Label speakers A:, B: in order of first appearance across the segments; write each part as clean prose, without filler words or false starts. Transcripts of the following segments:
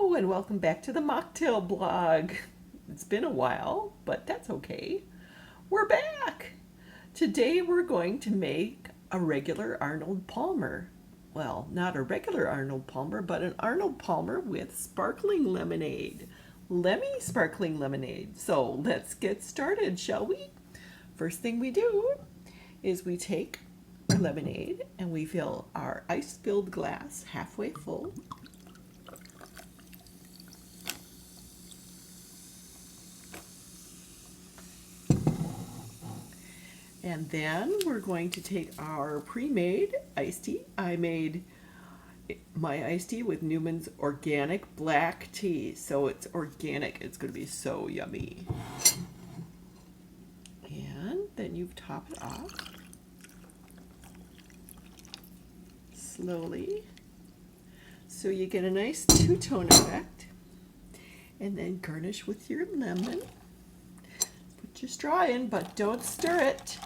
A: Hello and welcome back to the Mocktail blog. It's been a while, but that's okay. We're back. Today we're going to make a regular Arnold Palmer. Well, not a regular Arnold Palmer, but an Arnold Palmer with sparkling lemonade. Lemmy sparkling lemonade. So let's get started, shall we? First thing we do is we take our lemonade and we fill our ice-filled glass halfway full. And then we're going to take our pre-made iced tea. I made my iced tea with Newman's organic black tea. So it's organic. It's going to be so yummy. And then you top it off slowly. So you get a nice two-tone effect. And then garnish with your lemon. Put your straw in, but don't stir it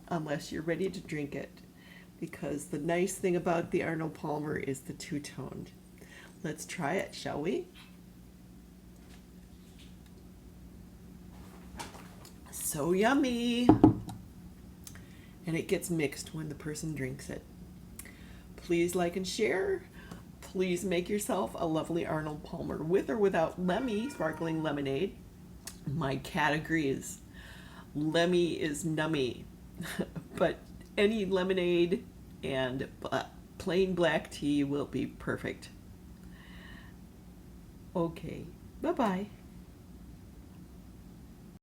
A: unless you're ready to drink it, because the nice thing about the Arnold Palmer is the two-toned. Let's try it, shall we? So yummy! And it gets mixed when the person drinks it. Please like and share. Please make yourself a lovely Arnold Palmer with or without Lemmy sparkling lemonade. My cat agrees. Lemmy is nummy. But any lemonade and plain black tea will be perfect. Okay, bye-bye.